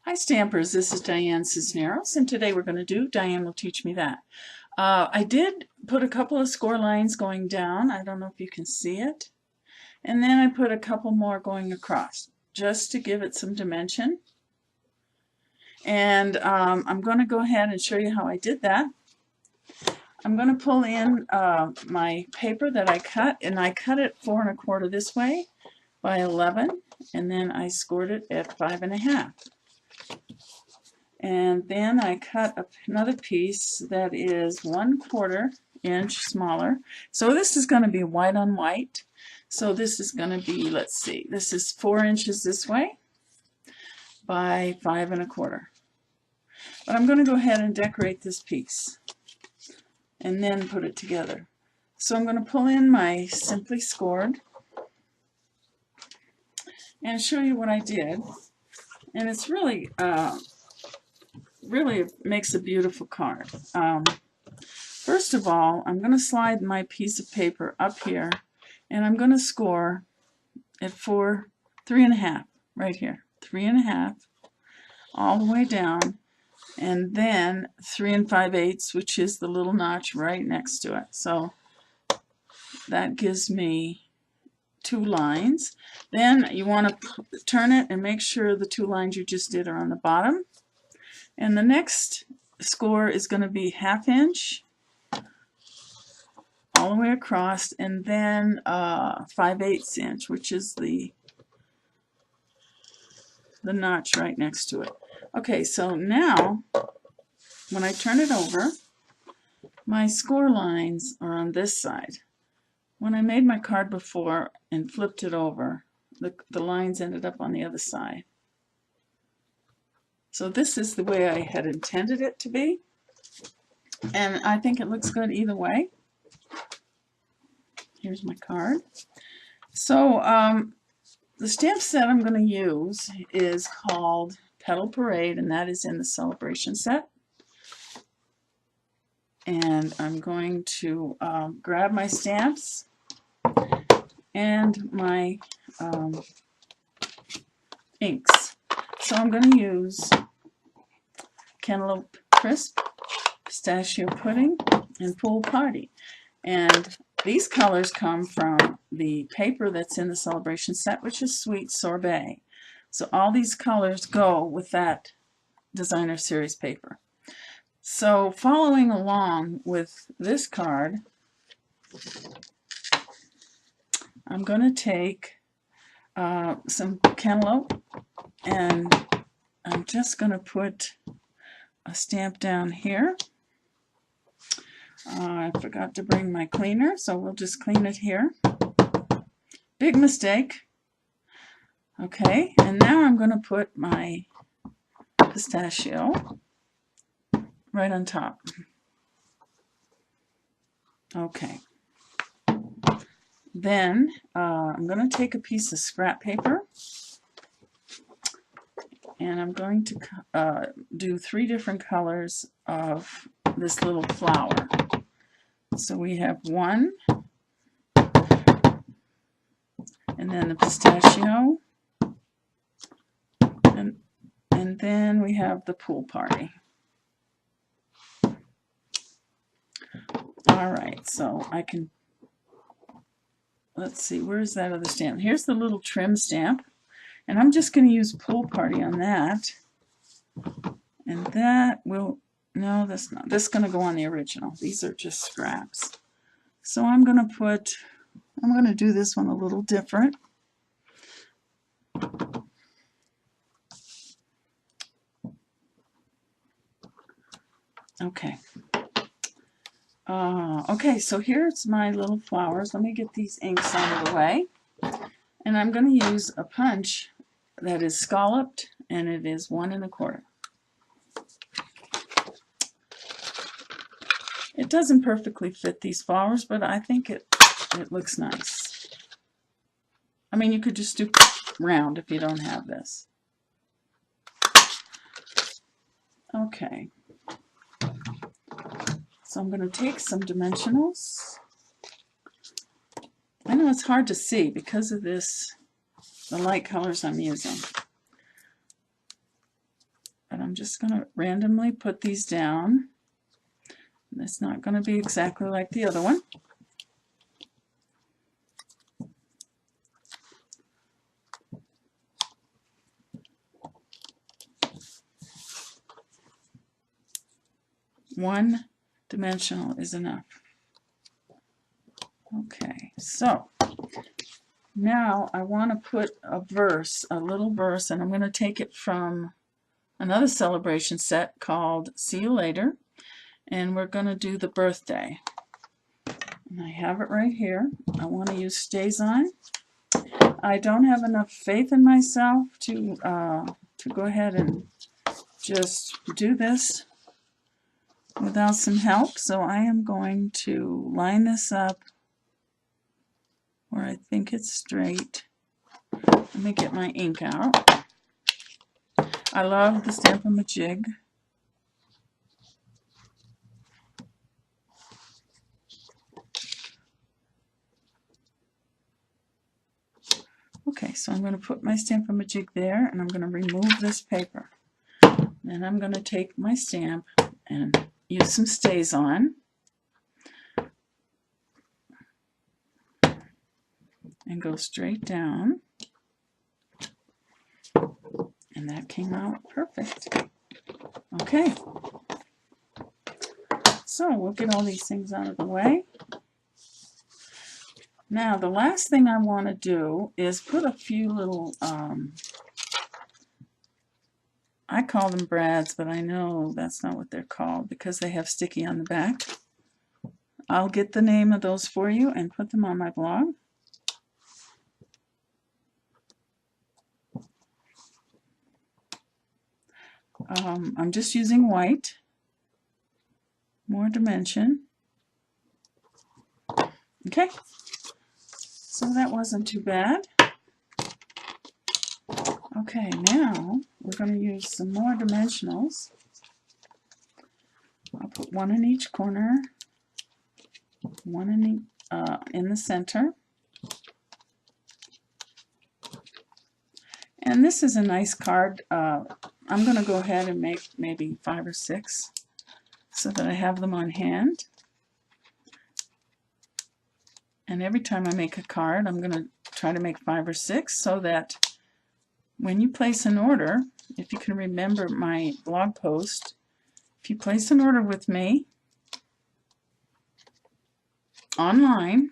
Hi Stampers, this is Dianne Cisneros, and today we're going to do Dianne Will Teach Me That. I did put a couple of score lines going down, I don't know if you can see it, and then I put a couple more going across, just to give it some dimension. And I'm going to go ahead and show you how I did that. I'm going to pull in my paper that I cut, and I cut it 4 1/4 this way by 11, and then I scored it at 5 1/2. And then I cut another piece that is 1/4 inch smaller. So this is going to be white on white. So this is going to be, let's see, this is 4 inches this way by 5 1/4. But I'm going to go ahead and decorate this piece and then put it together. So I'm going to pull in my Simply Scored and show you what I did. And it's really makes a beautiful card. First of all, I'm going to slide my piece of paper up here, and I'm going to score at 3 1/2 right here, 3 1/2 all the way down, and then 3 5/8, which is the little notch right next to it. So that gives me 2 lines. Then you want to turn it and make sure the 2 lines you just did are on the bottom. And the next score is going to be 1/2 inch all the way across, and then 5/8 inch, which is the notch right next to it. Okay, so now when I turn it over, my score lines are on this side. When I made my card before and flipped it over, the lines ended up on the other side. So this is the way I had intended it to be, and I think it looks good either way. Here's my card. So the stamp set I'm going to use is called Petal Parade, and that is in the Sale-a-bration set. And I'm going to grab my stamps and my inks. So I'm going to use Cantaloupe Crisp, Pistachio Pudding, and Pool Party. And these colors come from the paper that's in the Sale-a-bration set, which is Sweet Sorbet. So all these colors go with that designer series paper. So following along with this card, I'm going to take some cantaloupe, and I'm just going to put a stamp down here. I forgot to bring my cleaner, so we'll just clean it here. Big mistake. Okay, and now I'm going to put my pistachio right on top. Okay. Then I'm going to take a piece of scrap paper, and I'm going to do 3 different colors of this little flower. So we have 1, and then the pistachio, and then we have the Pool Party. Alright, so I can, let's see, where's that other stamp? Here's the little trim stamp, and I'm just going to use Pool Party on that, and that will, no, that's not, this is going to go on the original. These are just scraps. So I'm going to do this one a little different. Okay. Okay, so here's my little flowers. Let me get these inks out of the way. And I'm going to use a punch that is scalloped, and it is 1 1/4. It doesn't perfectly fit these flowers, but I think it looks nice. I mean, you could just do round if you don't have this. Okay. So I'm going to take some dimensionals. I know it's hard to see because of this, the light colors I'm using. I'm just going to randomly put these down. It's not going to be exactly like the other one. One dimensional is enough. Okay, so now I want to put a verse, a little verse, and I'm going to take it from another celebration set called See You Later, and we're going to do the birthday. And I have it right here. I want to use Stays On. I don't have enough faith in myself to go ahead and just do this without some help, so I am going to line this up where I think it's straight. Let me get my ink out. I love the Stampin'-Up. Okay, so I'm going to put my Stampin'-Up there, and I'm going to remove this paper. Then I'm going to take my stamp and use some Stays On. And go straight down. And that came out perfect. Okay. So we'll get all these things out of the way. Now the last thing I want to do is put a few little, I call them brads, but I know that's not what they're called because they have sticky on the back. I'll get the name of those for you and put them on my blog. I'm just using white, more dimension. Okay, so that wasn't too bad. Okay, now we're going to use some more dimensionals. I'll put one in each corner, one in the center. And this is a nice card. I'm going to go ahead and make maybe 5 or 6 so that I have them on hand. And every time I make a card, I'm going to try to make 5 or 6 so that when you place an order, if you can remember my blog post, if you place an order with me online,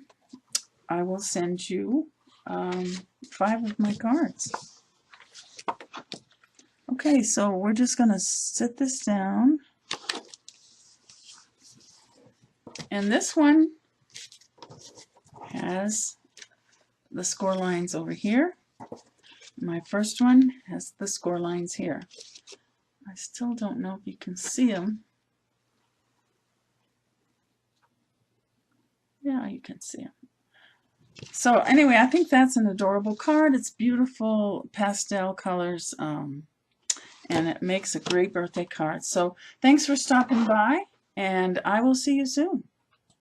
I will send you 5 of my cards. Okay, so we're just going to sit this down. And this one has the score lines over here. My first one has the score lines here. I still don't know if you can see them. Yeah, you can see them. So anyway, I think that's an adorable card. It's beautiful pastel colors, and it makes a great birthday card. So thanks for stopping by, and I will see you soon.